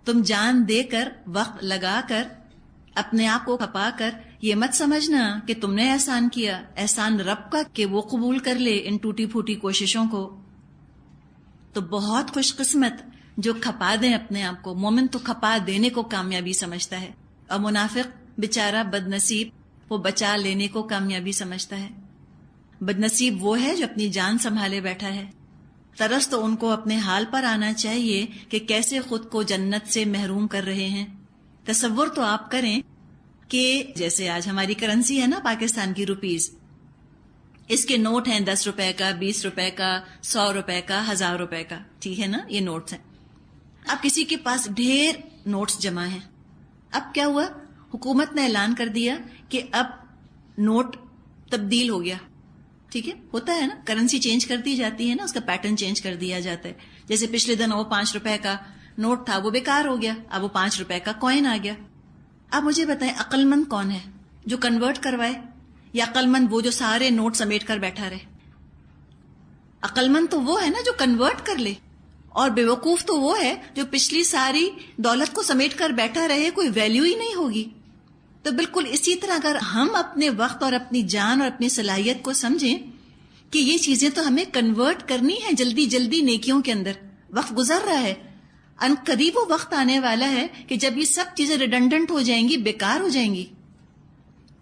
تم جان دے کر وقت لگا کر اپنے آپ کو کھپا کر یہ مت سمجھنا کہ تم نے احسان کیا، احسان رب کا کہ وہ قبول کر لے ان ٹوٹی پھوٹی کوششوں کو۔ تو بہت خوش قسمت جو کھپا دیں اپنے آپ کو۔ مومن تو کھپا دینے کو کامیابی سمجھتا ہے، اور منافق بیچارہ بد نصیب وہ بچا لینے کو کامیابی سمجھتا ہے۔ بد نصیب وہ ہے جو اپنی جان سنبھالے بیٹھا ہے۔ ترس تو ان کو اپنے حال پر آنا چاہیے کہ کیسے خود کو جنت سے محروم کر رہے ہیں۔ تصور تو آپ کریں کہ جیسے آج ہماری کرنسی ہے نا پاکستان کی روپیز، اس کے نوٹ ہیں 10 روپے کا، 20 روپے کا، 100 روپے کا، 1000 روپے کا، ٹھیک ہے نا، یہ نوٹس ہیں۔ اب کسی کے پاس ڈھیر نوٹس جمع ہیں، اب کیا ہوا، حکومت نے اعلان کر دیا کہ اب نوٹ تبدیل ہو گیا، ٹھیک ہے، ہوتا ہے نا، کرنسی چینج کر دی جاتی ہے نا، اس کا پیٹرن چینج کر دیا جاتا ہے۔ جیسے پچھلے دن وہ 5 روپے کا نوٹ تھا، وہ بیکار ہو گیا، اب وہ 5 روپے کا کوئن آ گیا۔ اب مجھے بتائیں عقل مند کون ہے جو کنورٹ کروائے، یا عقل مند وہ جو سارے نوٹ سمیٹ کر بیٹھا رہے؟ عقل مند تو وہ ہے نا جو کنورٹ کر لے، اور بیوقوف تو وہ ہے جو پچھلی ساری دولت کو سمیٹ کر بیٹھا رہے، کوئی ویلیو ہی نہیں ہوگی۔ تو بالکل اسی طرح اگر ہم اپنے وقت اور اپنی جان اور اپنی صلاحیت کو سمجھیں کہ یہ چیزیں تو ہمیں کنورٹ کرنی ہے جلدی جلدی نیکیوں کے اندر، وقت گزر رہا ہے، ان قریب وہ وقت آنے والا ہے کہ جب یہ سب چیزیں ریڈنڈنٹ ہو جائیں گی، بیکار ہو جائیں گی،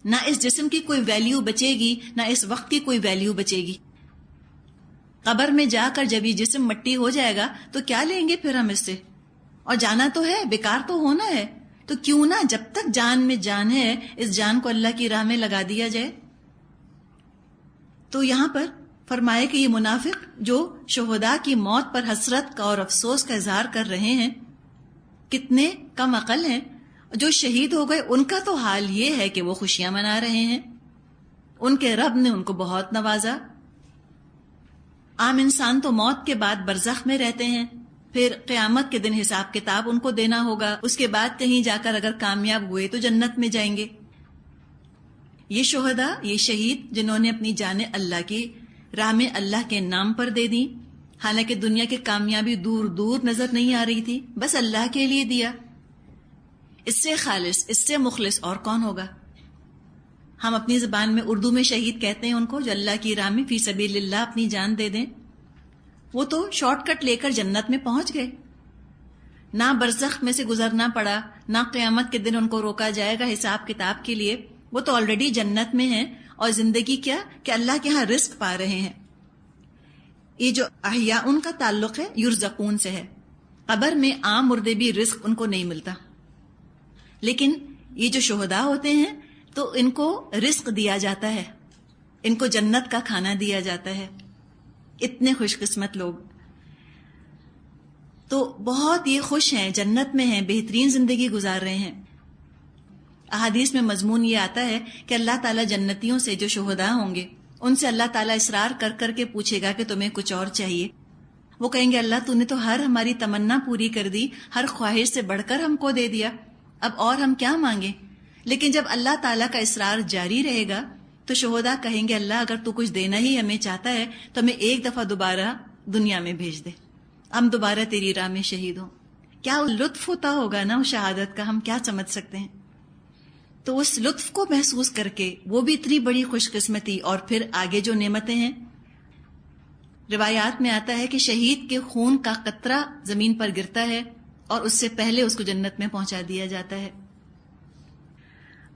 نہ اس جسم کی کوئی ویلیو بچے گی، نہ اس وقت کی کوئی ویلیو بچے گی۔ قبر میں جا کر جب یہ جسم مٹی ہو جائے گا تو کیا لیں گے پھر ہم اس سے؟ اور جانا تو ہے، بیکار تو ہونا ہے، تو کیوں نہ جب تک جان میں جان ہے اس جان کو اللہ کی راہ میں لگا دیا جائے۔ تو یہاں پر فرمائے کہ یہ منافق جو شہداء کی موت پر حسرت کا اور افسوس کا اظہار کر رہے ہیں کتنے کم عقل ہیں۔ جو شہید ہو گئے ان کا تو حال یہ ہے کہ وہ خوشیاں منا رہے ہیں، ان کے رب نے ان کو بہت نوازا۔ عام انسان تو موت کے بعد برزخ میں رہتے ہیں، پھر قیامت کے دن حساب کتاب ان کو دینا ہوگا، اس کے بعد کہیں جا کر اگر کامیاب ہوئے تو جنت میں جائیں گے۔ یہ شہداء، یہ شہید جنہوں نے اپنی جانیں اللہ کی راہ میں اللہ کے نام پر دے دی، حالانکہ دنیا کی کامیابی دور دور نظر نہیں آ رہی تھی، بس اللہ کے لیے دیا۔ اس سے خالص، اس سے مخلص اور کون ہوگا؟ ہم اپنی زبان میں اردو میں شہید کہتے ہیں ان کو جو اللہ کی راہ میں فی سبیل اللہ اپنی جان دے دیں۔ وہ تو شارٹ کٹ لے کر جنت میں پہنچ گئے، نہ برزخ میں سے گزرنا پڑا، نہ قیامت کے دن ان کو روکا جائے گا حساب کتاب کے لیے، وہ تو آلریڈی جنت میں ہیں، اور زندگی کیا کہ اللہ کے ہاں رزق پا رہے ہیں۔ یہ جو احیاء ان کا تعلق ہے یرزقون سے ہے، قبر میں عام مردے بھی رزق ان کو نہیں ملتا، لیکن یہ جو شہداء ہوتے ہیں تو ان کو رزق دیا جاتا ہے، ان کو جنت کا کھانا دیا جاتا ہے۔ اتنے خوش قسمت لوگ تو بہت یہ خوش ہیں، جنت میں ہیں، بہترین زندگی گزار رہے ہیں۔ احادیث میں مضمون یہ آتا ہے کہ اللہ تعالیٰ جنتیوں سے جو شہداء ہوں گے ان سے اللہ تعالیٰ اصرار کر کر کے پوچھے گا کہ تمہیں کچھ اور چاہیے؟ وہ کہیں گے اللہ تو نے تو ہر ہماری تمنا پوری کر دی، ہر خواہش سے بڑھ کر ہم کو دے دیا، اب اور ہم کیا مانگیں؟ لیکن جب اللہ تعالیٰ کا اصرار جاری رہے گا تو شہداء کہیں گے اللہ اگر تو کچھ دینا ہی ہمیں چاہتا ہے تو ہمیں ایک دفعہ دوبارہ دنیا میں بھیج دے، ہم دوبارہ تیری راہ میں شہید ہوں۔ کیا لطف ہوتا ہوگا نا اس شہادت کا، ہم کیا سمجھ سکتے ہیں۔ تو اس لطف کو محسوس کر کے وہ بھی اتنی بڑی خوش قسمتی، اور پھر آگے جو نعمتیں ہیں۔ روایات میں آتا ہے کہ شہید کے خون کا قطرہ زمین پر گرتا ہے اور اس سے پہلے اس کو جنت میں پہنچا دیا جاتا ہے۔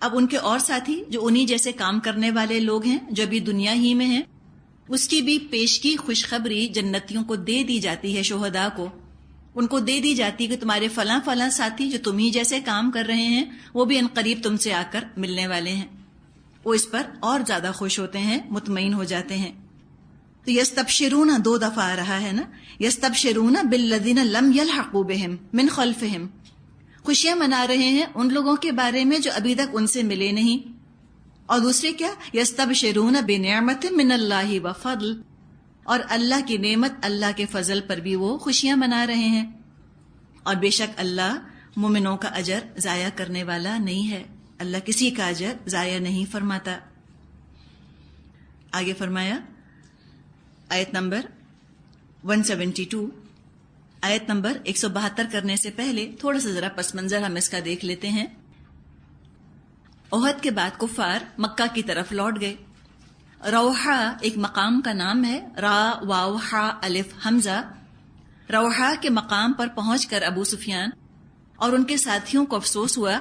اب ان کے اور ساتھی جو انہی جیسے کام کرنے والے لوگ ہیں جو ابھی دنیا ہی میں ہیں، اس کی بھی پیشگی خوشخبری جنتیوں کو دے دی جاتی ہے، شہداء کو ان کو دے دی جاتی ہے کہ تمہارے فلاں فلاں ساتھی جو تم ہی جیسے کام کر رہے ہیں وہ بھی عنقریب تم سے آ کر ملنے والے ہیں۔ وہ اس پر اور زیادہ خوش ہوتے ہیں، مطمئن ہو جاتے ہیں۔ تو یستبشرون 2 دفعہ آ رہا ہے نا، یستبشرون بالذین لم یلحقوا بہم من خلفہم، خوشیاں منا رہے ہیں ان لوگوں کے بارے میں جو ابھی تک ان سے ملے نہیں۔ اور دوسرے کیا، یستبشرون بنعمت من اللہ وفضل، اور اللہ کی نعمت، اللہ کے فضل پر بھی وہ خوشیاں منا رہے ہیں۔ اور بے شک اللہ مومنوں کا اجر ضائع کرنے والا نہیں ہے، اللہ کسی کا اجر ضائع نہیں فرماتا۔ آگے فرمایا آیت نمبر 172، آیت نمبر 172 کرنے سے پہلے تھوڑا سا ذرا پس منظر ہم اس کا دیکھ لیتے ہیں۔ احد کے بعد کفار مکہ کی طرف لوٹ گئے۔ روحا ایک مقام کا نام ہے، را واو ہا الف حمزہ۔ روحا کے مقام پر پہنچ کر ابو سفیان اور ان کے ساتھیوں کو افسوس ہوا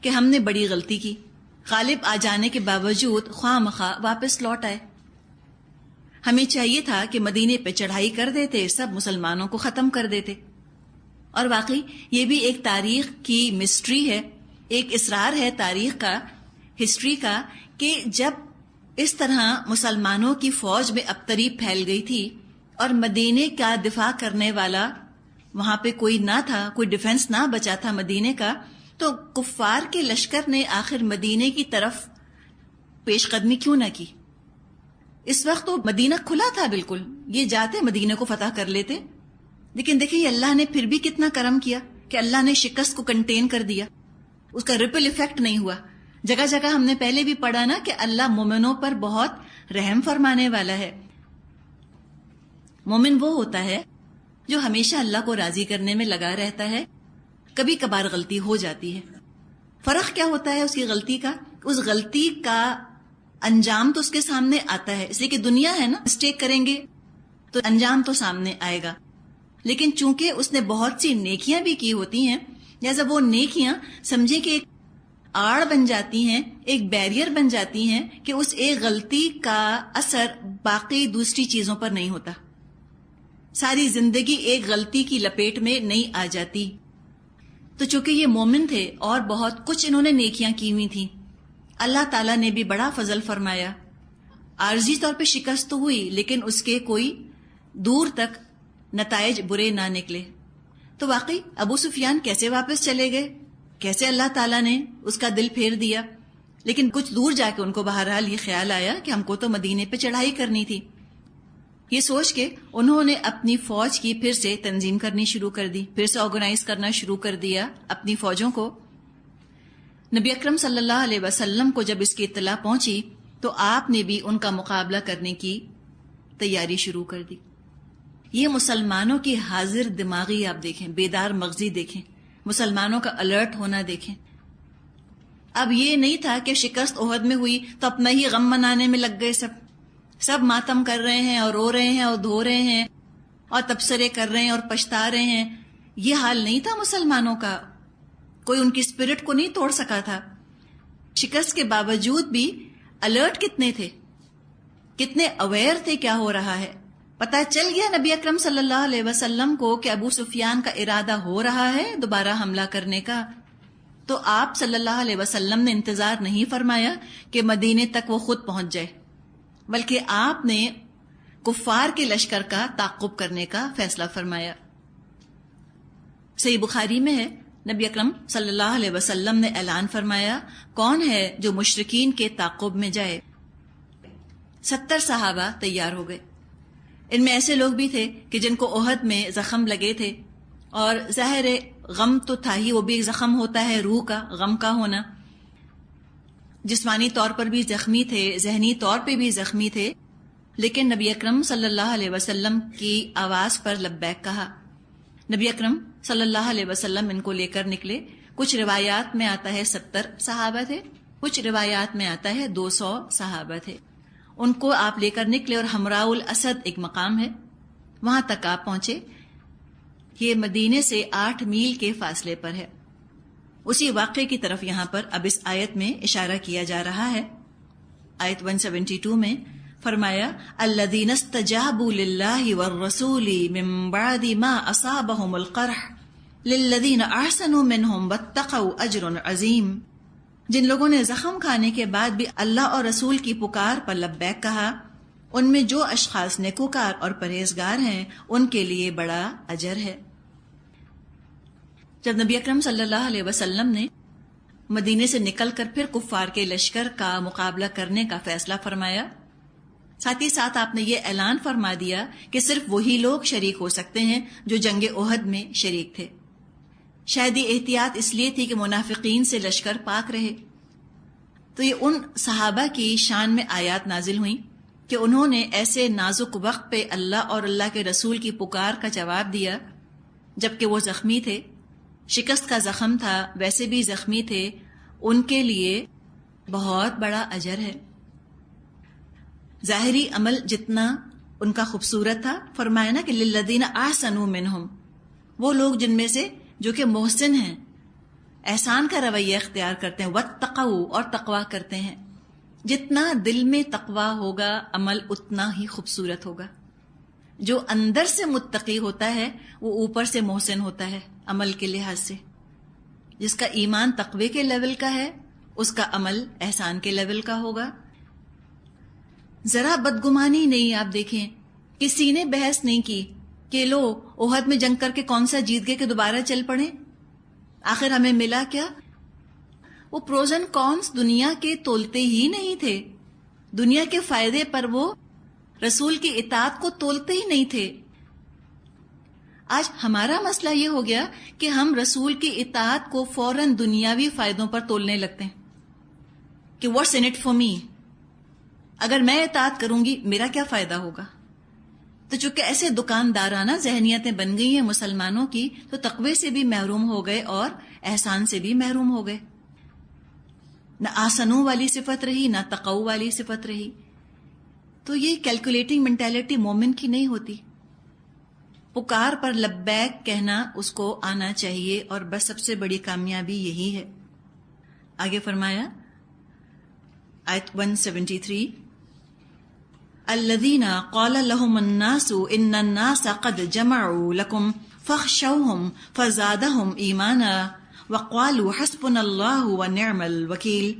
کہ ہم نے بڑی غلطی کی، غالب آ جانے کے باوجود خواہ مخواہ واپس لوٹ آئے۔ ہمیں چاہیے تھا کہ مدینے پہ چڑھائی کر دیتے، سب مسلمانوں کو ختم کر دیتے۔ اور واقعی یہ بھی ایک تاریخ کی مسٹری ہے، ایک اسرار ہے تاریخ کا، ہسٹری کا، کہ جب اس طرح مسلمانوں کی فوج میں ابتری پھیل گئی تھی اور مدینے کا دفاع کرنے والا وہاں پہ کوئی نہ تھا، کوئی ڈیفنس نہ بچا تھا مدینے کا، تو کفار کے لشکر نے آخر مدینے کی طرف پیش قدمی کیوں نہ کی؟ اس وقت تو مدینہ کھلا تھا بالکل، یہ جاتے مدینے کو فتح کر لیتے، لیکن دیکھیں اللہ نے پھر بھی کتنا کرم کیا کہ اللہ نے شکست کو کنٹین کر دیا، اس کا ریپل ایفیکٹ نہیں ہوا۔ جگہ جگہ ہم نے پہلے بھی پڑھا نا کہ اللہ مومنوں پر بہت رحم فرمانے والا ہے۔ مومن وہ ہوتا ہے جو ہمیشہ اللہ کو راضی کرنے میں لگا رہتا ہے، کبھی کبھار غلطی ہو جاتی ہے، فرق کیا ہوتا ہے اس کی غلطی کا؟ اس غلطی کا انجام تو اس کے سامنے آتا ہے، اس لیے کہ دنیا ہے نا، مسٹیک کریں گے تو انجام تو سامنے آئے گا، لیکن چونکہ اس نے بہت سی نیکیاں بھی کی ہوتی ہیں، جیسا وہ نیکیاں سمجھے کہ ایک آڑ بن جاتی ہیں، ایک بیریئر بن جاتی ہیں کہ اس ایک غلطی کا اثر باقی دوسری چیزوں پر نہیں ہوتا، ساری زندگی ایک غلطی کی لپیٹ میں نہیں آ جاتی۔ تو چونکہ یہ مومن تھے اور بہت کچھ انہوں نے نیکیاں کی ہوئی تھیں، اللہ تعالیٰ نے بھی بڑا فضل فرمایا، عارضی طور پہ شکست تو ہوئی لیکن اس کے کوئی دور تک نتائج برے نہ نکلے۔ تو واقعی ابو سفیان کیسے واپس چلے گئے، کیسے اللہ تعالیٰ نے اس کا دل پھیر دیا، لیکن کچھ دور جا کے ان کو بہرحال یہ خیال آیا کہ ہم کو تو مدینے پہ چڑھائی کرنی تھی۔ یہ سوچ کے انہوں نے اپنی فوج کی پھر سے تنظیم کرنی شروع کر دی، پھر سے آرگنائز کرنا شروع کر دیا اپنی فوجوں کو۔ نبی اکرم صلی اللہ علیہ وسلم کو جب اس کی اطلاع پہنچی تو آپ نے بھی ان کا مقابلہ کرنے کی تیاری شروع کر دی۔ یہ مسلمانوں کی حاضر دماغی آپ دیکھیں، بیدار مغزی دیکھیں، مسلمانوں کا الرٹ ہونا دیکھیں۔ اب یہ نہیں تھا کہ شکست احد میں ہوئی تو اپنا ہی غم منانے میں لگ گئے، سب ماتم کر رہے ہیں اور رو رہے ہیں اور دھو رہے ہیں اور تبصرے کر رہے ہیں اور پچھتا رہے ہیں۔ یہ حال نہیں تھا مسلمانوں کا، کوئی ان کی اسپرٹ کو نہیں توڑ سکا تھا۔ شکست کے باوجود بھی الرٹ کتنے تھے، کتنے اویئر تھے کیا ہو رہا ہے۔ پتہ چل گیا نبی اکرم صلی اللہ علیہ وسلم کو کہ ابو سفیان کا ارادہ ہو رہا ہے دوبارہ حملہ کرنے کا، تو آپ صلی اللہ علیہ وسلم نے انتظار نہیں فرمایا کہ مدینے تک وہ خود پہنچ جائے، بلکہ آپ نے کفار کے لشکر کا تعقب کرنے کا فیصلہ فرمایا۔ صحیح بخاری میں ہے، نبی اکرم صلی اللہ علیہ وسلم نے اعلان فرمایا، کون ہے جو مشرکین کے تعقب میں جائے؟ 70 صحابہ تیار ہو گئے۔ ان میں ایسے لوگ بھی تھے کہ جن کو احد میں زخم لگے تھے، اور ظاہر غم تو تھا ہی، وہ بھی ایک زخم ہوتا ہے روح کا، غم کا ہونا۔ جسمانی طور پر بھی زخمی تھے، ذہنی طور پہ بھی زخمی تھے، لیکن نبی اکرم صلی اللہ علیہ وسلم کی آواز پر لبیک کہا۔ نبی اکرم صلی اللہ علیہ وسلم ان کو لے کر نکلے۔ کچھ روایات میں آتا ہے 70 صحابہ تھے، کچھ روایات میں آتا ہے 200 صحابہ تھے۔ ان کو آپ لے کر نکلے اور حمراء الاسد ایک مقام ہے، وہاں تک آپ پہنچے۔ یہ مدینے سے 8 میل کے فاصلے پر ہے۔ اسی واقعے کی طرف یہاں پر اب اس آیت میں اشارہ کیا جا رہا ہے۔ آیت 172 میں فرمایا، الذین استجابوا للہ والرسول من بعد ما اصابهم القرح للذین احسنوا منہم واتقوا اجر عظیم۔ جن لوگوں نے زخم کھانے کے بعد بھی اللہ اور رسول کی پکار پر لبیک کہا، ان میں جو اشخاص نیکوکار اور پرہیزگار ہیں ان کے لیے بڑا اجر ہے۔ جب نبی اکرم صلی اللہ علیہ وسلم نے مدینے سے نکل کر پھر کفار کے لشکر کا مقابلہ کرنے کا فیصلہ فرمایا، ساتھ ہی ساتھ آپ نے یہ اعلان فرما دیا کہ صرف وہی لوگ شریک ہو سکتے ہیں جو جنگ احد میں شریک تھے۔ شاید یہ احتیاط اس لیے تھی کہ منافقین سے لشکر پاک رہے۔ تو یہ ان صحابہ کی شان میں آیات نازل ہوئیں کہ انہوں نے ایسے نازک وقت پہ اللہ اور اللہ کے رسول کی پکار کا جواب دیا جبکہ وہ زخمی تھے، شکست کا زخم تھا، ویسے بھی زخمی تھے، ان کے لیے بہت بڑا اجر ہے۔ ظاہری عمل جتنا ان کا خوبصورت تھا، فرمایا نا کہ للذین احسنوا منہم، وہ لوگ جن میں سے جو کہ محسن ہیں، احسان کا رویہ اختیار کرتے ہیں، واتقوا، اور تقویٰ کرتے ہیں۔ جتنا دل میں تقویٰ ہوگا عمل اتنا ہی خوبصورت ہوگا۔ جو اندر سے متقی ہوتا ہے وہ اوپر سے محسن ہوتا ہے عمل کے لحاظ سے۔ جس کا ایمان تقوی کے لیول کا ہے اس کا عمل احسان کے لیول کا ہوگا۔ ذرا بدگمانی نہیں، آپ دیکھیں کسی نے بحث نہیں کی کہ لو احد میں جنگ کر کے کون سا جیت گئے کہ دوبارہ چل پڑیں، آخر ہمیں ملا کیا؟ وہ پروز اینڈ کونس دنیا کے تولتے ہی نہیں تھے، دنیا کے فائدے پر وہ رسول کی اطاعت کو تولتے ہی نہیں تھے۔ آج ہمارا مسئلہ یہ ہو گیا کہ ہم رسول کی اطاعت کو فوراً دنیاوی فائدوں پر تولنے لگتے ہیں کہ what's in it for me, اگر میں اطاعت کروں گی میرا کیا فائدہ ہوگا؟ تو چونکہ ایسے دکاندارانہ ذہنیتیں بن گئی ہیں مسلمانوں کی، تو تقوی سے بھی محروم ہو گئے اور احسان سے بھی محروم ہو گئے۔ نہ آسنوں والی صفت رہی، نہ تقوی والی صفت رہی۔ تو یہ کیلکولیٹنگ مینٹالٹی مومن کی نہیں ہوتی۔ پکار پر لبیک کہنا اس کو آنا چاہیے، اور بس سب سے بڑی کامیابی یہی ہے۔ آگے فرمایا آیت 173، الذین قال لهم الناس ان الناس قد جمعوا لكم فاخشوهم فزادهم ایمانا وقالوا حسبنا اللہ ونعم الوکیل،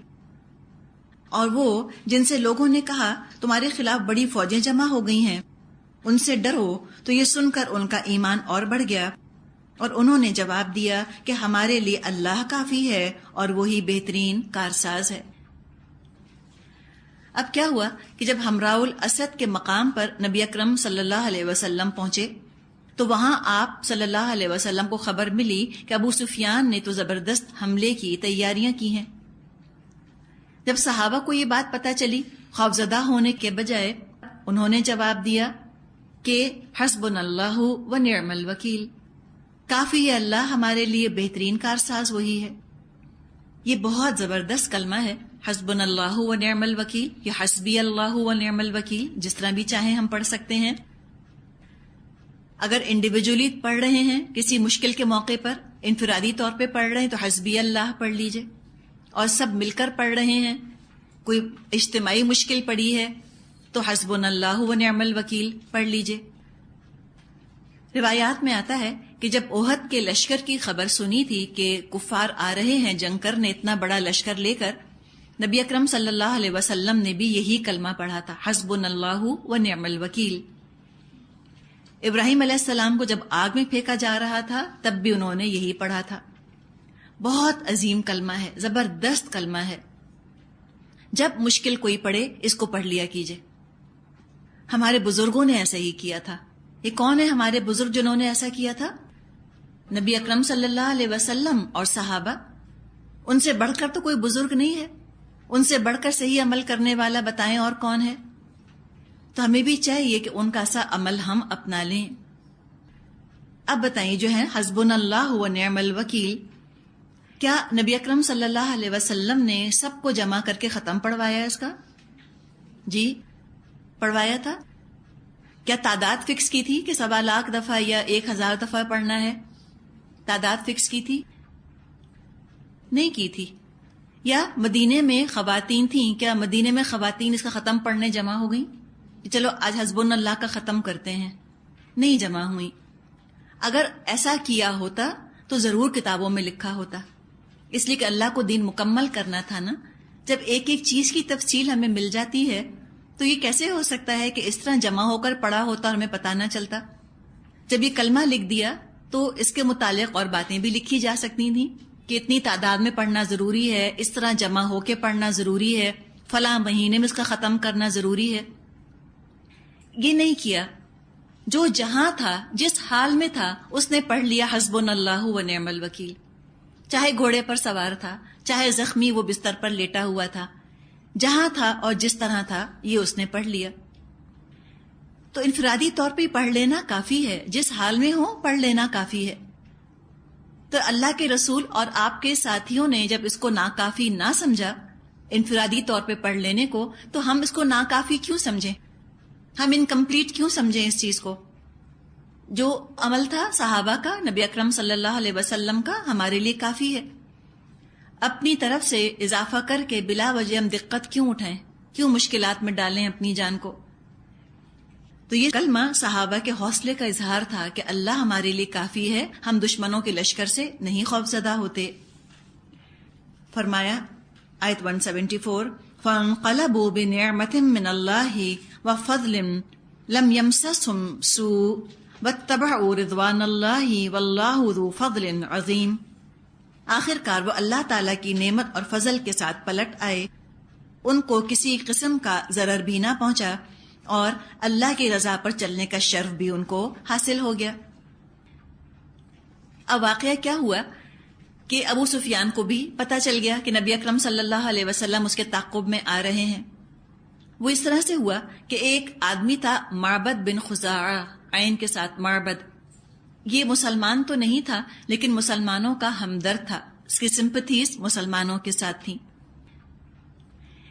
اور وہ جن سے لوگوں نے کہا تمہارے خلاف بڑی فوجیں جمع ہو گئی ہیں، ان سے ڈرو، تو یہ سن کر ان کا ایمان اور بڑھ گیا، اور انہوں نے جواب دیا کہ ہمارے لیے اللہ کافی ہے اور وہی بہترین کارساز ہے۔ اب کیا ہوا کہ جب ہمراء الاسد کے مقام پر نبی اکرم صلی اللہ علیہ وسلم پہنچے تو وہاں آپ صلی اللہ علیہ وسلم کو خبر ملی کہ ابو سفیان نے تو زبردست حملے کی تیاریاں کی ہیں۔ جب صحابہ کو یہ بات پتہ چلی، خوفزدہ ہونے کے بجائے انہوں نے جواب دیا کہ حسبنا اللہ و نعم الوکیل، کافی ہے اللہ، ہمارے لیے بہترین کارساز وہی ہے۔ یہ بہت زبردست کلمہ ہے، حسبنا اللہ و نعم الوکیل، یا حسبی اللہ و نعم الوکیل، جس طرح بھی چاہیں ہم پڑھ سکتے ہیں۔ اگر انڈیویجولی پڑھ رہے ہیں کسی مشکل کے موقع پر، انفرادی طور پہ پڑھ رہے ہیں تو حسبی اللہ پڑھ لیجئے، اور سب مل کر پڑھ رہے ہیں، کوئی اجتماعی مشکل پڑی ہے تو حسبنا اللہ و نعم الوکیل پڑھ لیجئے۔ روایات میں آتا ہے کہ جب احد کے لشکر کی خبر سنی تھی کہ کفار آ رہے ہیں جنگ کرنے اتنا بڑا لشکر لے کر، نبی اکرم صلی اللہ علیہ وسلم نے بھی یہی کلمہ پڑھا تھا، حسبنا اللہ و نعم الوکیل۔ ابراہیم علیہ السلام کو جب آگ میں پھینکا جا رہا تھا تب بھی انہوں نے یہی پڑھا تھا۔ بہت عظیم کلمہ ہے، زبردست کلمہ ہے۔ جب مشکل کوئی پڑے اس کو پڑھ لیا کیجئے۔ ہمارے بزرگوں نے ایسا ہی کیا تھا۔ یہ کون ہے ہمارے بزرگ جنہوں نے ایسا کیا تھا؟ نبی اکرم صلی اللہ علیہ وسلم اور صحابہ۔ ان سے بڑھ کر تو کوئی بزرگ نہیں ہے، ان سے بڑھ کر صحیح عمل کرنے والا بتائیں اور کون ہے؟ تو ہمیں بھی چاہیے کہ ان کا سا عمل ہم اپنا لیں۔ اب بتائیے جو ہے حسبنا اللہ و نعم الوکیل، کیا نبی اکرم صلی اللہ علیہ وسلم نے سب کو جمع کر کے ختم پڑھوایا اس کا؟ جی پڑھوایا تھا۔ کیا تعداد فکس کی تھی کہ 1.25 لاکھ دفعہ یا 1000 دفعہ پڑھنا ہے؟ تعداد فکس کی تھی؟ نہیں کی تھی۔ یا مدینے میں خواتین تھیں، کیا مدینے میں خواتین اس کا ختم پڑھنے جمع ہو گئیں کہ چلو آج حسبنا اللہ کا ختم کرتے ہیں؟ نہیں جمع ہوئی۔ اگر ایسا کیا ہوتا تو ضرور کتابوں میں لکھا ہوتا، اس لیے کہ اللہ کو دین مکمل کرنا تھا نا۔ جب ایک ایک چیز کی تفصیل ہمیں مل جاتی ہے تو یہ کیسے ہو سکتا ہے کہ اس طرح جمع ہو کر پڑھا ہوتا اور ہمیں پتہ نہ چلتا؟ جب یہ کلمہ لکھ دیا تو اس کے متعلق اور باتیں بھی لکھی جا سکتی تھیں کہ اتنی تعداد میں پڑھنا ضروری ہے، اس طرح جمع ہو کے پڑھنا ضروری ہے، فلاں مہینے میں اس کا ختم کرنا ضروری ہے۔ یہ نہیں کیا۔ جو جہاں تھا، جس حال میں تھا، اس نے پڑھ لیا حسبنا اللہ و نعم الوکیل۔ چاہے گھوڑے پر سوار تھا، چاہے زخمی وہ بستر پر لیٹا ہوا تھا، جہاں تھا اور جس طرح تھا یہ اس نے پڑھ لیا۔ تو انفرادی طور پہ پڑھ لینا کافی ہے، جس حال میں ہو پڑھ لینا کافی ہے۔ تو اللہ کے رسول اور آپ کے ساتھیوں نے جب اس کو ناکافی نہ سمجھا انفرادی طور پہ پڑھ لینے کو، تو ہم اس کو ناکافی کیوں سمجھیں؟ ہم انکمپلیٹ کیوں سمجھیں اس چیز کو؟ جو عمل تھا صحابہ کا، نبی اکرم صلی اللہ علیہ وسلم کا، ہمارے لیے کافی ہے۔ اپنی طرف سے اضافہ کر کے بلا وجہ ہم دقت کیوں اٹھائیں، کیوں مشکلات میں ڈالیں اپنی جان کو؟ تو یہ کلمہ صحابہ کے حوصلے کا اظہار تھا کہ اللہ ہمارے لیے کافی ہے، ہم دشمنوں کے لشکر سے نہیں خوفزدہ ہوتے۔ فرمایا آیت 174 فَانْقَلَبُوا بِنِعْمَةٍ مِّنَ اللَّهِ وَفَضْلٍ لَمْ يَمْسَسْهُمْ سُوءٌ وَاتَّبَعُوا رِضْوَانَ اللَّهِ وَاللَّهُ ذُو فَضْلٍ عَظِيمٍ۔ آخر کار وہ اللہ تعالیٰ کی نعمت اور فضل کے ساتھ پلٹ آئے، ان کو کسی قسم کا ضرر بھی نہ پہنچا، اور اللہ کی رضا پر چلنے کا شرف بھی ان کو حاصل ہو گیا۔ اب واقعہ کیا ہوا کہ ابو سفیان کو بھی پتہ چل گیا کہ نبی اکرم صلی اللہ علیہ وسلم اس کے تعاقب میں آ رہے ہیں۔ وہ اس طرح سے ہوا کہ ایک آدمی تھا معبد بن خزاعہ، عین کے ساتھ معبد۔ یہ مسلمان تو نہیں تھا لیکن مسلمانوں کا ہمدرد تھا، اس کی سمپتھیز مسلمانوں کے ساتھ تھیں۔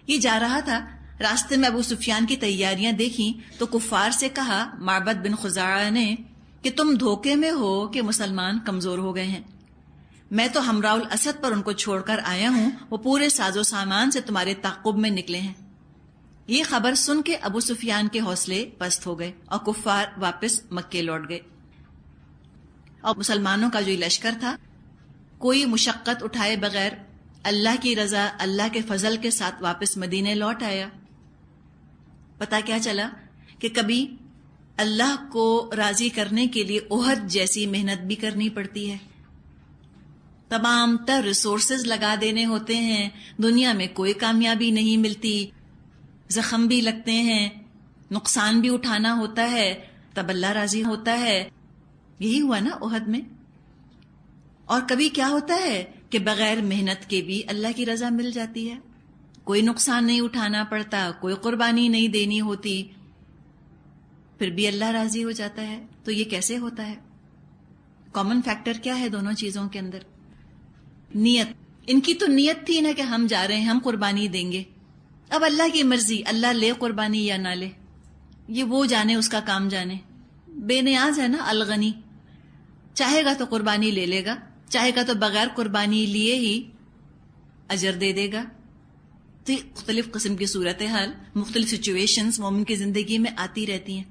یہ جا رہا تھا، راستے میں ابو سفیان کی تیاریاں دیکھیں تو کفار سے کہا معبد بن خزاعہ نے کہ تم دھوکے میں ہو کہ مسلمان کمزور ہو گئے ہیں، میں تو ہمراہ الاسد پر ان کو چھوڑ کر آیا ہوں، وہ پورے ساز و سامان سے تمہارے تعاقب میں نکلے ہیں۔ یہ خبر سن کے ابو سفیان کے حوصلے پست ہو گئے اور کفار واپس مکے لوٹ گئے، اور مسلمانوں کا جو لشکر تھا کوئی مشقت اٹھائے بغیر اللہ کی رضا، اللہ کے فضل کے ساتھ واپس مدینے لوٹ آیا۔ پتہ کیا چلا کہ کبھی اللہ کو راضی کرنے کے لیے احد جیسی محنت بھی کرنی پڑتی ہے، تمام تر ریسورسز لگا دینے ہوتے ہیں، دنیا میں کوئی کامیابی نہیں ملتی، زخم بھی لگتے ہیں، نقصان بھی اٹھانا ہوتا ہے، تب اللہ راضی ہوتا ہے۔ یہی ہوا نا احد میں۔ اور کبھی کیا ہوتا ہے کہ بغیر محنت کے بھی اللہ کی رضا مل جاتی ہے، کوئی نقصان نہیں اٹھانا پڑتا، کوئی قربانی نہیں دینی ہوتی، پھر بھی اللہ راضی ہو جاتا ہے۔ تو یہ کیسے ہوتا ہے؟ کامن فیکٹر کیا ہے دونوں چیزوں کے اندر؟ نیت۔ ان کی تو نیت تھی نا کہ ہم جا رہے ہیں، ہم قربانی دیں گے، اب اللہ کی مرضی، اللہ لے قربانی یا نہ لے، یہ وہ جانے، اس کا کام جانے۔ بے نیاز ہے نا الغنی، چاہے گا تو قربانی لے لے گا، چاہے گا تو بغیر قربانی لیے ہی اجر دے دے گا۔ تو یہ مختلف قسم کی صورتحال، مختلف سچویشنز مومن کی زندگی میں آتی رہتی ہیں۔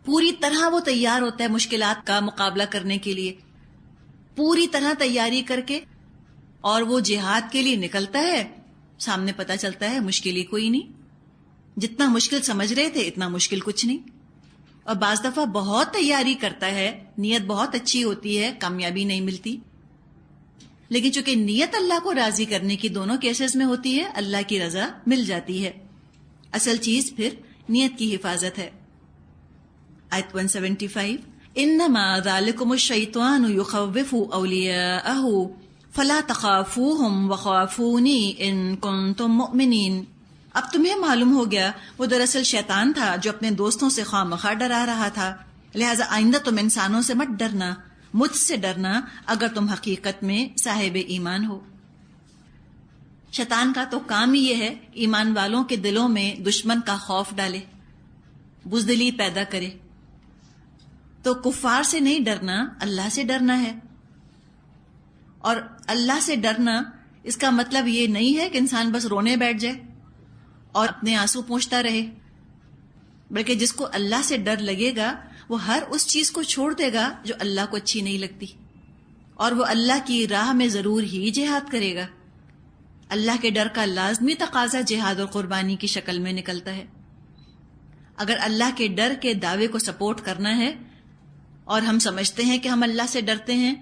پوری طرح وہ تیار ہوتا ہے مشکلات کا مقابلہ کرنے کے لیے، پوری طرح تیاری کر کے، اور وہ جہاد کے لیے نکلتا ہے، سامنے پتہ چلتا ہے مشکل ہی کوئی نہیں، جتنا مشکل سمجھ رہے تھے اتنا مشکل کچھ نہیں۔ اور بعض دفعہ بہت تیاری کرتا ہے، نیت بہت اچھی ہوتی ہے، کامیابی نہیں ملتی، لیکن چونکہ نیت اللہ کو راضی کرنے کی دونوں کیسز میں ہوتی ہے، اللہ کی رضا مل جاتی ہے۔ اصل چیز پھر نیت کی حفاظت ہے۔ آیت 175 انما ذالکم الشیطان یخوف اولیاءہ فلا تخافوہم وخافونی ان کنتم مؤمنین۔ اب تمہیں معلوم ہو گیا وہ دراصل شیطان تھا جو اپنے دوستوں سے خواہ مخواہ ڈرا رہا تھا، لہٰذا آئندہ تم انسانوں سے مت ڈرنا، مجھ سے ڈرنا اگر تم حقیقت میں صاحب ایمان ہو۔ شیطان کا تو کام ہی یہ ہے ایمان والوں کے دلوں میں دشمن کا خوف ڈالے، بزدلی پیدا کرے۔ تو کفار سے نہیں ڈرنا، اللہ سے ڈرنا ہے۔ اور اللہ سے ڈرنا اس کا مطلب یہ نہیں ہے کہ انسان بس رونے بیٹھ جائے اور اپنے آنسو پوچھتا رہے، بلکہ جس کو اللہ سے ڈر لگے گا وہ ہر اس چیز کو چھوڑ دے گا جو اللہ کو اچھی نہیں لگتی، اور وہ اللہ کی راہ میں ضرور ہی جہاد کرے گا۔ اللہ کے ڈر کا لازمی تقاضا جہاد اور قربانی کی شکل میں نکلتا ہے۔ اگر اللہ کے ڈر کے دعوے کو سپورٹ کرنا ہے اور ہم سمجھتے ہیں کہ ہم اللہ سے ڈرتے ہیں،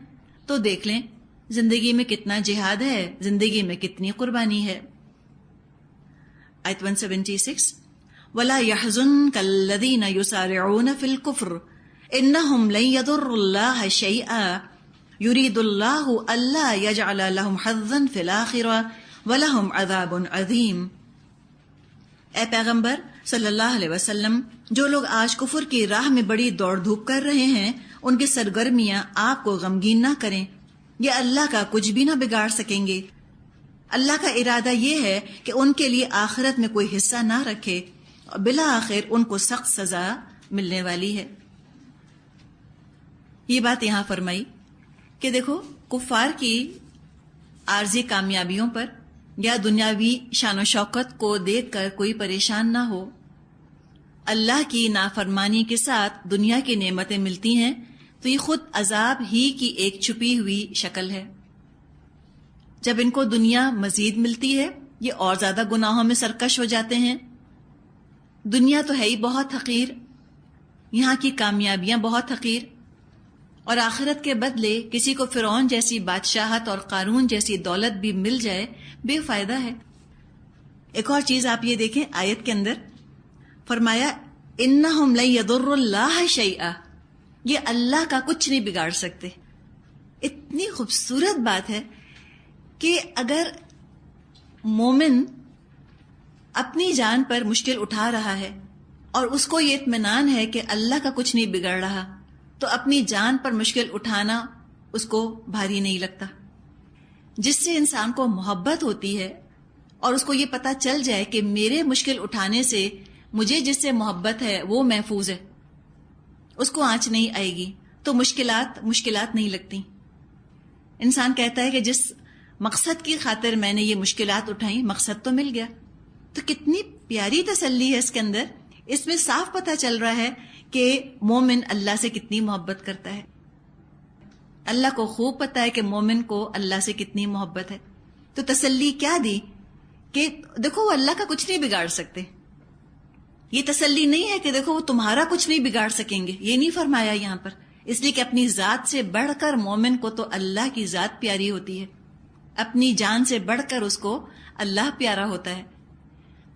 تو دیکھ لیں زندگی میں کتنا جہاد ہے، زندگی میں کتنی قربانی ہے۔ آیت 176 وَلَا يَحْزُنْكَ الَّذِينَ يُسَارِعُونَ فِي الْكُفْرِ إِنَّهُمْ لَن يَضُرُّوا اللَّهَ شَيْئًا يُرِيدُ اللَّهُ أَلَّا يَجْعَلَ لَهُمْ حَظًّا فِي الْآخِرَةِ وَلَهُمْ عَذَابٌ عَظِيمٌ۔ اے پیغمبر صلی اللہ علیہ وسلم، جو لوگ آج کفر کی راہ میں بڑی دوڑ دھوپ کر رہے ہیں، ان کی سرگرمیاں آپ کو غمگین نہ کریں، یہ اللہ کا کچھ بھی نہ بگاڑ سکیں گے. اللہ کا ارادہ یہ ہے کہ ان کے لیے آخرت میں کوئی حصہ نہ رکھے اور بالآخر ان کو سخت سزا ملنے والی ہے. یہ بات یہاں فرمائی کہ دیکھو کفار کی عارضی کامیابیوں پر یا دنیاوی شان و شوکت کو دیکھ کر کوئی پریشان نہ ہو. اللہ کی نافرمانی کے ساتھ دنیا کی نعمتیں ملتی ہیں تو یہ خود عذاب ہی کی ایک چھپی ہوئی شکل ہے. جب ان کو دنیا مزید ملتی ہے یہ اور زیادہ گناہوں میں سرکش ہو جاتے ہیں. دنیا تو ہے ہی بہت حقیر، یہاں کی کامیابیاں بہت حقیر، اور آخرت کے بدلے کسی کو فرعون جیسی بادشاہت اور قارون جیسی دولت بھی مل جائے بے فائدہ ہے. ایک اور چیز آپ یہ دیکھیں آیت کے اندر فرمایا انہم لن یضر اللہ شیئا، یہ اللہ کا کچھ نہیں بگاڑ سکتے. اتنی خوبصورت بات ہے کہ اگر مومن اپنی جان پر مشکل اٹھا رہا ہے اور اس کو یہ اطمینان ہے کہ اللہ کا کچھ نہیں بگڑ رہا تو اپنی جان پر مشکل اٹھانا اس کو بھاری نہیں لگتا. جس سے انسان کو محبت ہوتی ہے اور اس کو یہ پتا چل جائے کہ میرے مشکل اٹھانے سے مجھے جس سے محبت ہے وہ محفوظ ہے، اس کو آنچ نہیں آئے گی تو مشکلات نہیں لگتی. انسان کہتا ہے کہ جس مقصد کی خاطر میں نے یہ مشکلات اٹھائیں مقصد تو مل گیا. تو کتنی پیاری تسلی ہے اس کے اندر. اس میں صاف پتہ چل رہا ہے کہ مومن اللہ سے کتنی محبت کرتا ہے. اللہ کو خوب پتہ ہے کہ مومن کو اللہ سے کتنی محبت ہے. تو تسلی کیا دی کہ دیکھو وہ اللہ کا کچھ نہیں بگاڑ سکتے. یہ تسلی نہیں ہے کہ دیکھو وہ تمہارا کچھ نہیں بگاڑ سکیں گے، یہ نہیں فرمایا یہاں پر. اس لیے کہ اپنی ذات سے بڑھ کر مومن کو تو اللہ کی ذات پیاری ہوتی ہے، اپنی جان سے بڑھ کر اس کو اللہ پیارا ہوتا ہے.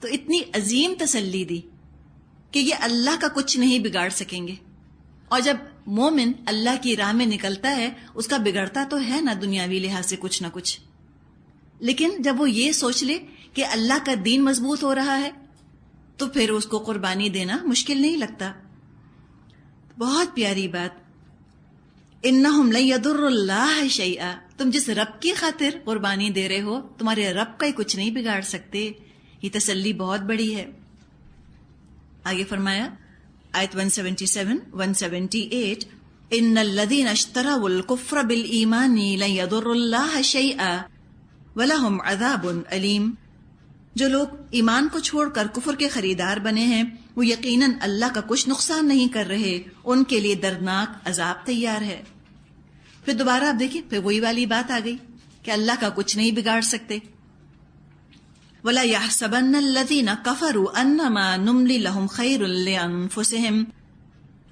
تو اتنی عظیم تسلی دی کہ یہ اللہ کا کچھ نہیں بگاڑ سکیں گے. اور جب مومن اللہ کی راہ میں نکلتا ہے اس کا بگڑتا تو ہے نا دنیاوی لحاظ سے کچھ نہ کچھ، لیکن جب وہ یہ سوچ لے کہ اللہ کا دین مضبوط ہو رہا ہے تو پھر اس کو قربانی دینا مشکل نہیں لگتا. بہت پیاری بات. انہم لن یضر اللہ شیئا، تم جس رب کی خاطر قربانی دے رہے ہو تمہارے رب کا ہی کچھ نہیں بگاڑ سکتے. یہ تسلی بہت بڑی ہے. آگے فرمایا آیت 177 178 ان الذین اشتروا الکفر بالایمان لن یضر اللہ شیئا ولہم عذاب علیم. جو لوگ ایمان کو چھوڑ کر کفر کے خریدار بنے ہیں وہ یقیناً اللہ کا کچھ نقصان نہیں کر رہے، ان کے لیے دردناک عذاب تیار ہے. پھر دوبارہ آپ دیکھیں پھر وہی والی بات آ گئی کہ اللہ کا کچھ نہیں بگاڑ سکتے. وَلَا يَحْسَبَنَّ الَّذِينَ كَفَرُوا أَنَّمَا نُمْلِي لَهُمْ خَيْرٌ لِأَنفُسِهِمْ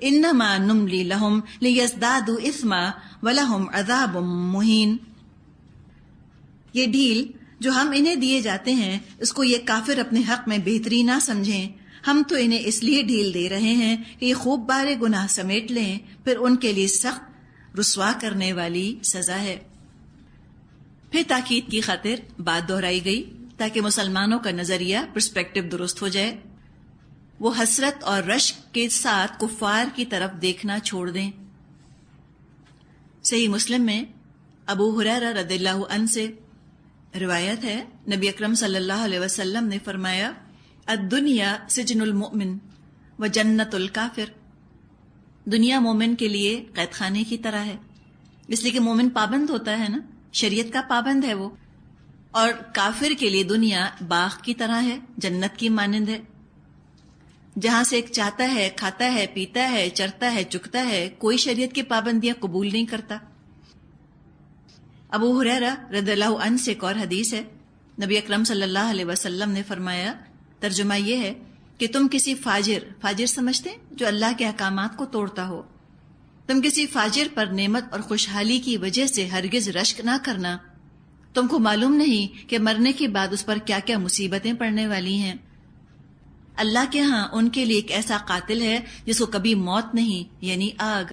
إِنَّمَا نُمْلِي لَهُمْ لِيَزْدَادُوا إِثْمًا وَلَهُمْ عَذَابٌ مُهِينٌ. یہ ڈھیل جو ہم انہیں دیے جاتے ہیں اس کو یہ کافر اپنے حق میں بہتری نہ سمجھیں. ہم تو انہیں اس لیے ڈھیل دے رہے ہیں کہ یہ خوب بارے گناہ سمیٹ لیں، پھر ان کے لیے سخت رسوا کرنے والی سزا ہے. پھر تاکید کی خاطر بات دہرائی گئی تاکہ مسلمانوں کا نظریہ پرسپیکٹو درست ہو جائے. وہ حسرت اور رشک کے ساتھ کفار کی طرف دیکھنا چھوڑ دیں. صحیح مسلم میں ابو ہریرہ رضی اللہ عنہ سے روایت ہے، نبی اکرم صلی اللہ علیہ وسلم نے فرمایا الدنیا سجن المؤمن و جنت الکافر. دنیا مومن کے لیے قید خانے کی طرح ہے، اس لیے کہ مومن پابند ہوتا ہے نا، شریعت کا پابند ہے وہ، اور کافر کے لیے دنیا باغ کی طرح ہے، جنت کی مانند ہے، جہاں سے ایک چاہتا ہے، کھاتا ہے، پیتا ہے، چرتا ہے، چکتا ہے، کوئی شریعت کی پابندیاں قبول نہیں کرتا. ابو ہریرہ رضی اللہ عنہ سے ایک اور حدیث ہے، نبی اکرم صلی اللہ علیہ وسلم نے فرمایا، ترجمہ یہ ہے کہ تم کسی فاجر سمجھتے جو اللہ کے احکامات کو توڑتا ہو، تم کسی فاجر پر نعمت اور خوشحالی کی وجہ سے ہرگز رشک نہ کرنا. تم کو معلوم نہیں کہ مرنے کے بعد اس پر کیا کیا مصیبتیں پڑنے والی ہیں. اللہ کے ہاں ان کے لیے ایک ایسا قاتل ہے جس کو کبھی موت نہیں، یعنی آگ.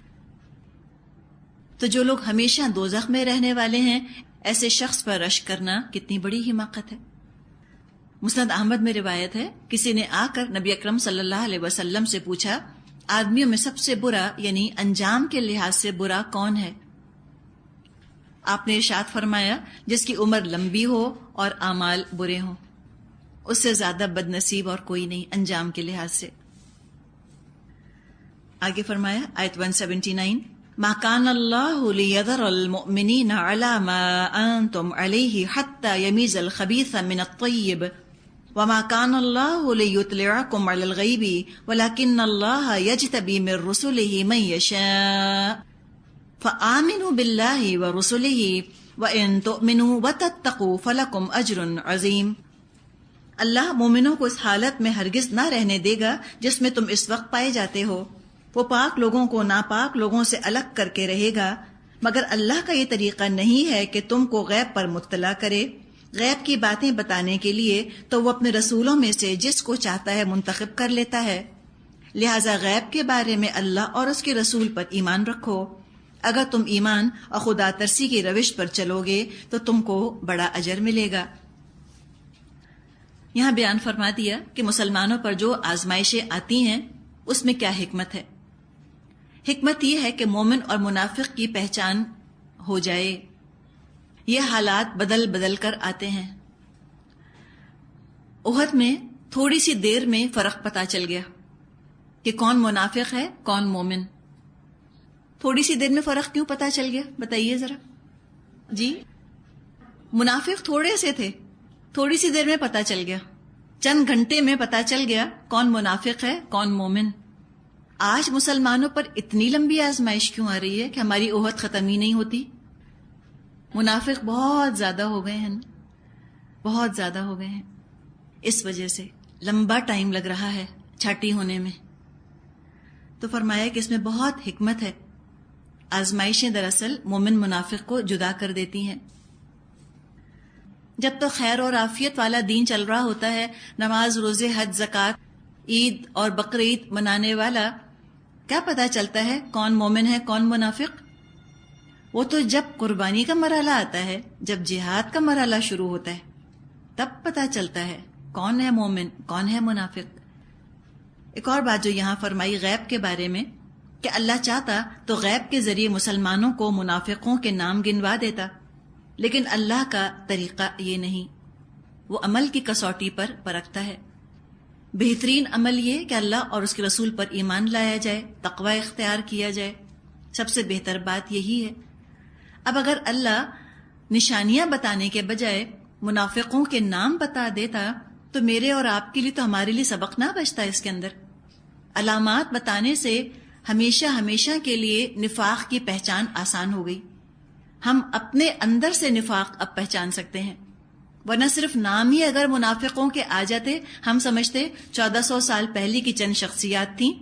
تو جو لوگ ہمیشہ دوزخ میں رہنے والے ہیں ایسے شخص پر رشک کرنا کتنی بڑی حماقت ہے. مسند احمد میں روایت ہے، کسی نے آ کر نبی اکرم صلی اللہ علیہ وسلم سے پوچھا آدمیوں میں سب سے برا یعنی انجام کے لحاظ سے برا کون ہے؟ آپ نے ارشاد فرمایا جس کی عمر لمبی ہو اور اعمال برے ہوں، اس سے زیادہ بد نصیب اور کوئی نہیں انجام کے لحاظ سے۔ آگے فرمایا آیت 179، ما كان الله ليذر المؤمنين على ما أنتم عليه حتى يميز الخبيث من الطيب وما كان الله ليطلعكم على الغيب ولكن الله يجتبي من رسله من يشاء فآمنوا بالله ورسله وإن تؤمنوا وتتقوا فلكم أجر عظيم۔ اللہ مومنوں کو اس حالت میں ہرگز نہ رہنے دے گا جس میں تم اس وقت پائے جاتے ہو، وہ پاک لوگوں کو ناپاک لوگوں سے الگ کر کے رہے گا، مگر اللہ کا یہ طریقہ نہیں ہے کہ تم کو غیب پر مطلع کرے۔ غیب کی باتیں بتانے کے لیے تو وہ اپنے رسولوں میں سے جس کو چاہتا ہے منتخب کر لیتا ہے، لہذا غیب کے بارے میں اللہ اور اس کے رسول پر ایمان رکھو۔ اگر تم ایمان اور خدا ترسی کی روش پر چلو گے تو تم کو بڑا اجر ملے گا۔ یہاں بیان فرما دیا کہ مسلمانوں پر جو آزمائشیں آتی ہیں اس میں کیا حکمت ہے۔ حکمت یہ ہے کہ مومن اور منافق کی پہچان ہو جائے۔ یہ حالات بدل بدل کر آتے ہیں۔ احد میں تھوڑی سی دیر میں فرق پتہ چل گیا کہ کون منافق ہے کون مومن۔ تھوڑی سی دیر میں فرق کیوں پتہ چل گیا بتائیے ذرا جی؟ منافق تھوڑے سے تھے، تھوڑی سی دیر میں پتہ چل گیا، چند گھنٹے میں پتہ چل گیا کون منافق ہے کون مومن۔ آج مسلمانوں پر اتنی لمبی آزمائش کیوں آ رہی ہے کہ ہماری احد ختم ہی نہیں ہوتی؟ منافق بہت زیادہ ہو گئے ہیں، بہت زیادہ ہو گئے ہیں، اس وجہ سے لمبا ٹائم لگ رہا ہے چھٹی ہونے میں۔ تو فرمایا کہ اس میں بہت حکمت ہے۔ آزمائشیں دراصل مومن منافق کو جدا کر دیتی ہیں۔ جب تک خیر اور عافیت والا دین چل رہا ہوتا ہے، نماز روزے حج زکوٰۃ عید اور بقرعید منانے والا، کیا پتہ چلتا ہے کون مومن ہے کون منافق؟ وہ تو جب قربانی کا مرحلہ آتا ہے، جب جہاد کا مرحلہ شروع ہوتا ہے، تب پتہ چلتا ہے کون ہے مومن کون ہے منافق۔ ایک اور بات جو یہاں فرمائی غیب کے بارے میں کہ اللہ چاہتا تو غیب کے ذریعے مسلمانوں کو منافقوں کے نام گنوا دیتا، لیکن اللہ کا طریقہ یہ نہیں، وہ عمل کی کسوٹی پر پرکھتا ہے۔ بہترین عمل یہ کہ اللہ اور اس کے رسول پر ایمان لایا جائے، تقوی اختیار کیا جائے، سب سے بہتر بات یہی ہے۔ اب اگر اللہ نشانیاں بتانے کے بجائے منافقوں کے نام بتا دیتا تو میرے اور آپ کے لیے تو ہمارے لیے سبق نہ بچتا اس کے اندر۔ علامات بتانے سے ہمیشہ ہمیشہ کے لیے نفاق کی پہچان آسان ہو گئی۔ ہم اپنے اندر سے نفاق اب پہچان سکتے ہیں، ورنہ صرف نام ہی اگر منافقوں کے آ جاتے، ہم سمجھتے 1400 سال پہلے کی چند شخصیات تھیں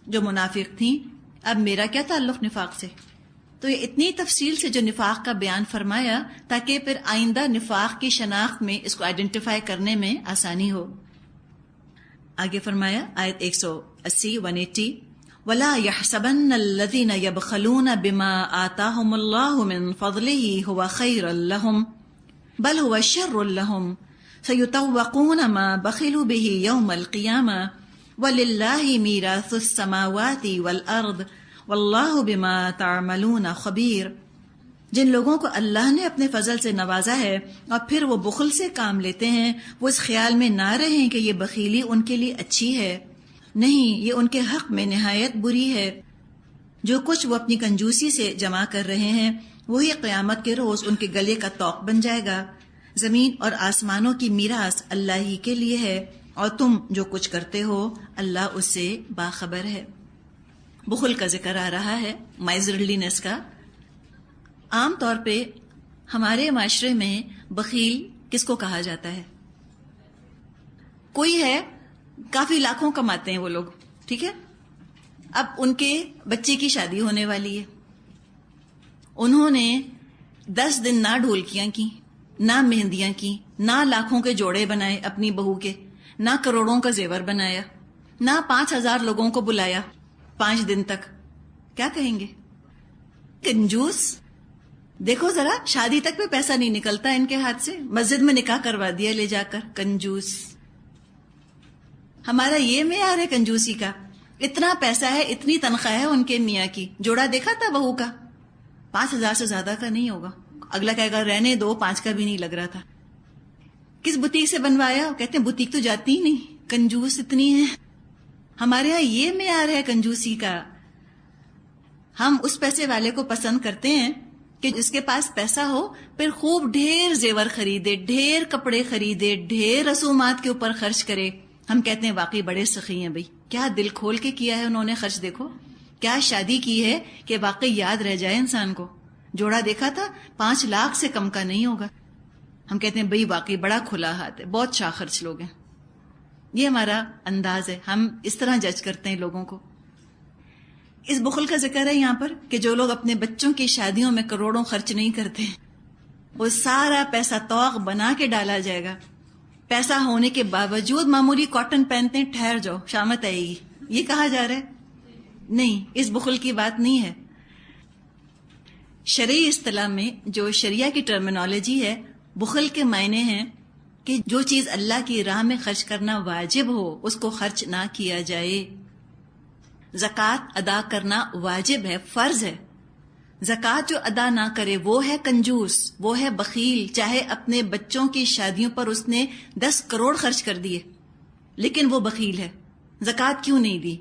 جو منافق تھیں، اب میرا کیا تعلق نفاق سے؟ تو یہ اتنی تفصیل سے جو نفاق کا بیان فرمایا تاکہ پھر آئندہ نفاق کی شناخت میں اس کو آئیڈینٹیفائی کرنے میں آسانی ہو۔ آگے فرمایا آیت 180 180، وَلَا يَحْسَبَنَّ الَّذِينَ يَبْخَلُونَ بِمَا آتَاهُمُ اللَّهُ مِنْ فَضْلِهِ هُوَ خَيْرًا لَهُمْ بَلْ هُوَ شَرٌّ لَهُمْ سَيُطَوَّقُونَ مَا بَخِلُوا بِهِ يَوْمَ الْقِيَامَةِ وَلِلَّهِ مِيرَاثُ السَّمَاوَاتِ وَالْأَرْضِ وَاللَّهُ بِمَا تَعْمَلُونَ خَبِيرٌ۔ جن لوگوں کو اللہ نے اپنے فضل سے نوازا ہے اور پھر وہ بخل سے کام لیتے ہیں، وہ اس خیال میں نہ رہیں کہ یہ بخیلی ان کے لیے اچھی ہے، نہیں، یہ ان کے حق میں نہایت بری ہے۔ جو کچھ وہ اپنی کنجوسی سے جمع کر رہے ہیں وہی قیامت کے روز ان کے گلے کا طوق بن جائے گا۔ زمین اور آسمانوں کی میراث اللہ ہی کے لیے ہے اور تم جو کچھ کرتے ہو اللہ اس سے باخبر ہے۔ بخل کا ذکر آ رہا ہے، مائزرلینس کا۔ عام طور پہ ہمارے معاشرے میں بخیل کس کو کہا جاتا ہے؟ کوئی ہے کافی لاکھوں کماتے ہیں وہ لوگ، ٹھیک ہے، اب ان کے بچے کی شادی ہونے والی ہے، انہوں نے 10 دن نہ ڈھولکیاں کی، نہ مہندیاں کی، نہ لاکھوں کے جوڑے بنائے اپنی بہو کے، نہ کروڑوں کا زیور بنایا، نہ 5000 لوگوں کو بلایا 5 دن تک، کیا کہیں گے؟ کنجوس۔ دیکھو ذرا، شادی تک میں پیسہ نہیں نکلتا ان کے ہاتھ سے، مسجد میں نکاح کروا دیا لے جا کر، کنجوس۔ ہمارا یہ معیار ہے کنجوسی کا، اتنا پیسہ ہے، اتنی تنخواہ ہے ان کے میاں کی، جوڑا دیکھا تھا بہو کا 5000 سے زیادہ کا نہیں ہوگا، اگلا کہے گا رہنے دو، 5 کا بھی نہیں لگ رہا تھا. کس بوتیک سے بنوایا؟ کہتے ہیں بوتیک تو جاتی ہی نہیں، کنجوس اتنی ہے. ہمارے ہاں یہ معیار ہے کنجوسی کا. ہم اس پیسے والے کو پسند کرتے ہیں کہ جس کے پاس پیسہ ہو، پھر خوب ڈھیر زیور خریدے، ڈھیر کپڑے خریدے، ڈھیر رسومات کے اوپر خرچ کرے. ہم کہتے ہیں واقعی بڑے سخی ہیں بھائی، کیا دل کھول کے کیا ہے انہوں نے خرچ. دیکھو کیا شادی کی ہے کہ واقعی یاد رہ جائے انسان کو. جوڑا دیکھا تھا 5 لاکھ سے کم کا نہیں ہوگا. ہم کہتے ہیں بھئی واقعی بڑا کھلا ہاتھ ہے، بہت شاہ خرچ لوگ ہیں. یہ ہمارا انداز ہے، ہم اس طرح جج کرتے ہیں لوگوں کو. اس بخل کا ذکر ہے یہاں پر کہ جو لوگ اپنے بچوں کی شادیوں میں کروڑوں خرچ نہیں کرتے، وہ سارا پیسہ توق بنا کے ڈالا جائے گا. پیسہ ہونے کے باوجود معمولی کاٹن پہنتے ہیں، ٹھہر جاؤ شامت آئے گی. یہ کہا جا رہا ہے نہیں، اس بخل کی بات نہیں ہے. شرعی اصطلاح میں جو شریعہ کی ٹرمینالوجی ہے، بخل کے معنی ہیں کہ جو چیز اللہ کی راہ میں خرچ کرنا واجب ہو اس کو خرچ نہ کیا جائے. زکوٰۃ ادا کرنا واجب ہے، فرض ہے. زکوٰۃ جو ادا نہ کرے وہ ہے کنجوس، وہ ہے بخیل. چاہے اپنے بچوں کی شادیوں پر اس نے 10 کروڑ خرچ کر دیے لیکن وہ بخیل ہے. زکوٰۃ کیوں نہیں دی؟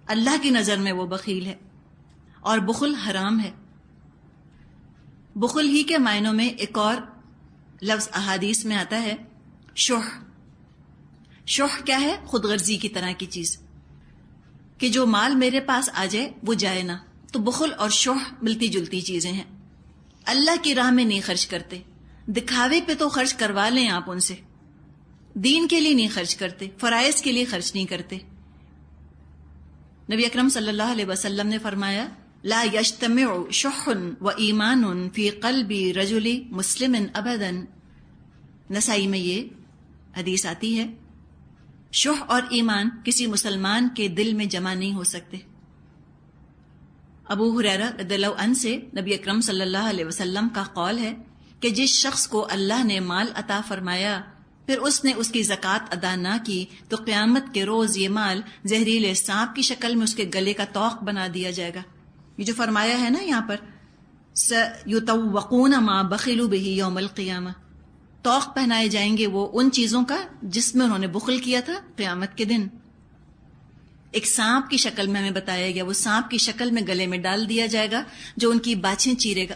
اللہ کی نظر میں وہ بخیل ہے. اور بخل حرام ہے. بخل ہی کے معنوں میں ایک اور لفظ احادیث میں آتا ہے شح. شح کیا ہے؟ خود غرضی کی طرح کی چیز، کہ جو مال میرے پاس آ جائے وہ جائے نہ. تو بخل اور شح ملتی جلتی چیزیں ہیں. اللہ کی راہ میں نہیں خرچ کرتے، دکھاوے پہ تو خرچ کروا لیں آپ ان سے. دین کے لیے نہیں خرچ کرتے، فرائض کے لیے خرچ نہیں کرتے. نبی اکرم صلی اللہ علیہ وسلم نے فرمایا لا یجتمع شح و ایمان فی قلب رجل مسلم ابدا. نسائی میں یہ حدیث آتی ہے، شح اور ایمان کسی مسلمان کے دل میں جمع نہیں ہو سکتے. ابو ہریرہ رضی اللہ عنہ سے نبی اکرم صلی اللہ علیہ وسلم کا قول ہے کہ جس شخص کو اللہ نے مال عطا فرمایا پھر اس نے اس کی زکوٰۃ ادا نہ کی تو قیامت کے روز یہ مال زہریلے سانپ کی شکل میں اس کے گلے کا طوق بنا دیا جائے گا. یہ جو فرمایا ہے نا یہاں پر سَيُطَوَّقُونَ مَا بَخِلُوا بِهِ يَوْمَ الْقِيَامَةِ، طوق پہنائے جائیں گے وہ ان چیزوں کا جس میں انہوں نے بخل کیا تھا قیامت کے دن. ایک سانپ کی شکل میں ہمیں بتایا گیا، وہ سانپ کی شکل میں گلے میں ڈال دیا جائے گا جو ان کی باچھیں چیرے گا.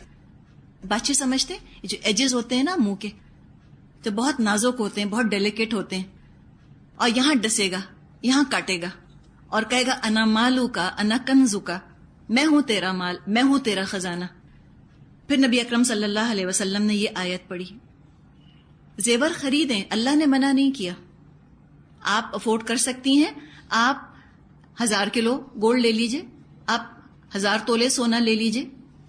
باچھیں سمجھتے ہیں؟ یہ جو ایجز ہوتے ہیں نا منہ کے، تو بہت نازک ہوتے ہیں، بہت ڈیلیکیٹ ہوتے ہیں. اور یہاں ڈسے گا، یہاں کاٹے گا اور کہے گا انا مالو کا انا کنزو کا، میں ہوں تیرا مال، میں ہوں تیرا خزانہ. پھر نبی اکرم صلی اللہ علیہ وسلم نے یہ آیت پڑھی. زیور خریدیں، اللہ نے منع نہیں کیا. آپ افورڈ کر سکتی ہیں، آپ 1000 کلو گولڈ لے لیجئے، آپ 1000 تولے سونا لے لیجئے،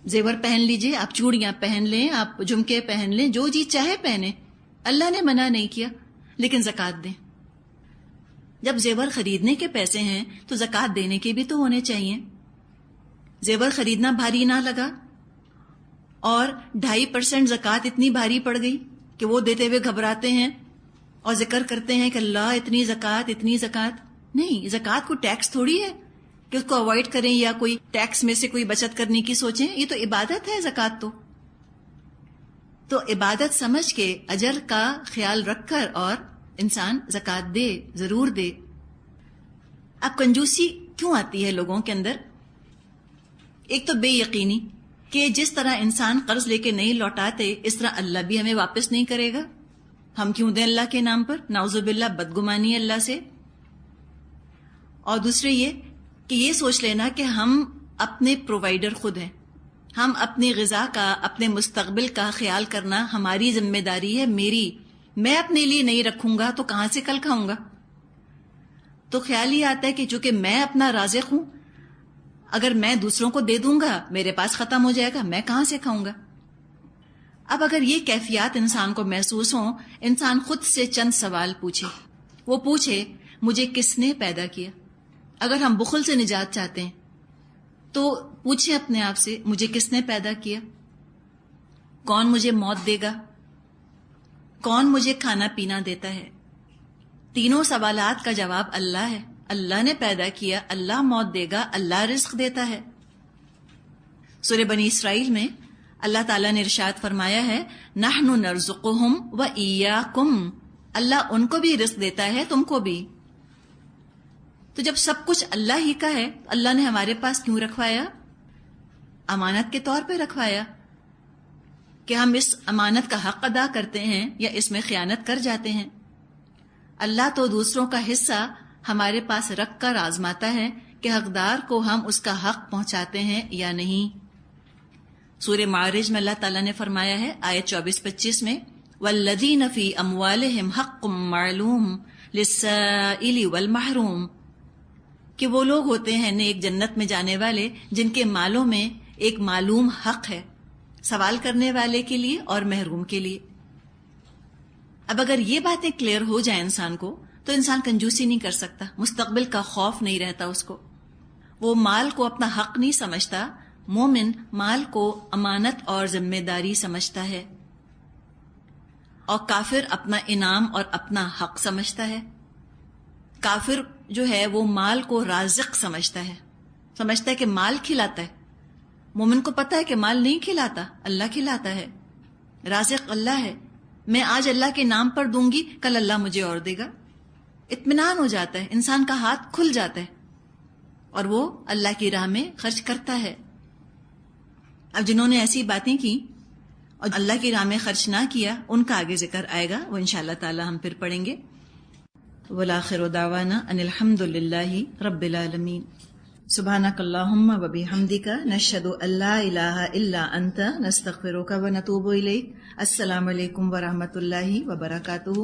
زیور پہن لیجئے، آپ چوڑیاں پہن لیں، آپ جھمکے پہن لیں، جو جی چاہے پہنیں، اللہ نے منع نہیں کیا. لیکن زکوٰۃ دیں. جب زیور خریدنے کے پیسے ہیں تو زکوٰۃ دینے کے بھی تو ہونے چاہیے. زیور خریدنا بھاری نہ لگا اور 2.5% زکوٰۃ اتنی بھاری پڑ گئی کہ وہ دیتے ہوئے گھبراتے ہیں اور ذکر کرتے ہیں کہ اللہ اتنی زکوٰۃ، اتنی زکوٰۃ. نہیں، زکوٰۃ کو ٹیکس تھوڑی ہے کہ اس کو اوائڈ کریں یا کوئی ٹیکس میں سے کوئی بچت کرنے کی سوچیں. یہ تو عبادت ہے زکوٰۃ. تو عبادت سمجھ کے اجر کا خیال رکھ کر اور انسان زکوٰۃ دے، ضرور دے. اب کنجوسی کیوں آتی ہے لوگوں کے اندر؟ ایک تو بے یقینی کہ جس طرح انسان قرض لے کے نہیں لوٹاتے اس طرح اللہ بھی ہمیں واپس نہیں کرے گا. ہم کیوں دیں اللہ کے نام پر؟ نعوذ باللہ، بدگمانی اللہ سے. اور دوسرے یہ کہ یہ سوچ لینا کہ ہم اپنے پرووائڈر خود ہیں، ہم اپنی غذا کا، اپنے مستقبل کا خیال کرنا ہماری ذمہ داری ہے، میری. میں اپنے لیے نہیں رکھوں گا تو کہاں سے کل کھاؤں گا؟ تو خیال یہ آتا ہے کہ چونکہ میں اپنا رازق ہوں، اگر میں دوسروں کو دے دوں گا میرے پاس ختم ہو جائے گا، میں کہاں سے کھاؤں گا؟ اب اگر یہ کیفیات انسان کو محسوس ہوں، انسان خود سے چند سوال پوچھے. وہ پوچھے مجھے کس نے پیدا کیا؟ اگر ہم بخل سے نجات چاہتے ہیں تو پوچھیں اپنے آپ سے مجھے کس نے پیدا کیا؟ کون مجھے موت دے گا؟ کون مجھے کھانا پینا دیتا ہے؟ تینوں سوالات کا جواب اللہ ہے. اللہ نے پیدا کیا، اللہ موت دے گا، اللہ رزق دیتا ہے. سورہ بنی اسرائیل میں اللہ تعالیٰ نے ارشاد فرمایا ہے نحن نرزقہم و ایاکم، اللہ ان کو بھی رزق دیتا ہے تم کو بھی. تو جب سب کچھ اللہ ہی کا ہے تو اللہ نے ہمارے پاس کیوں رکھوایا؟ امانت کے طور پہ رکھوایا کہ ہم اس امانت کا حق ادا کرتے ہیں یا اس میں خیانت کر جاتے ہیں. اللہ تو دوسروں کا حصہ ہمارے پاس رکھ کر آزماتا ہے کہ حقدار کو ہم اس کا حق پہنچاتے ہیں یا نہیں. سورہ معارج میں اللہ تعالیٰ نے فرمایا ہے آیت 24-25 میں وَالَّذِينَ فِي أَمْوَالِهِمْ حَقٌّ مَّعْلُومٌ لِلسَّائِلِ وَالْمَحْرُومِ، کہ وہ لوگ ہوتے ہیں نیک جنت میں جانے والے جن کے مالوں میں ایک معلوم حق ہے، سوال کرنے والے کے لیے اور محروم کے لیے. اب اگر یہ باتیں کلیئر ہو جائیں انسان کو تو انسان کنجوسی نہیں کر سکتا، مستقبل کا خوف نہیں رہتا اس کو، وہ مال کو اپنا حق نہیں سمجھتا. مومن مال کو امانت اور ذمہ داری سمجھتا ہے، اور کافر اپنا انعام اور اپنا حق سمجھتا ہے. کافر جو ہے وہ مال کو رازق سمجھتا ہے کہ مال کھلاتا ہے. مومن کو پتا ہے کہ مال نہیں کھلاتا، اللہ کھلاتا ہے، رازق اللہ ہے. میں آج اللہ کے نام پر دوں گی، کل اللہ مجھے اور دے گا. اطمینان ہو جاتا ہے، انسان کا ہاتھ کھل جاتا ہے اور وہ اللہ کی راہ میں خرچ کرتا ہے. اب جنہوں نے ایسی باتیں کی اور اللہ کی راہ میں خرچ نہ کیا ان کا آگے ذکر آئے گا، وہ انشاءاللہ تعالی ہم پھر پڑھیں گے. والآخر دعوانا ان الحمد للہ رب العالمین. سبحانک اللہم و بحمدک نشہد ان لا الہ الا انت نستغفرک و نتوب الیک. السلام علیکم ورحمۃ اللہ وبرکاتہ.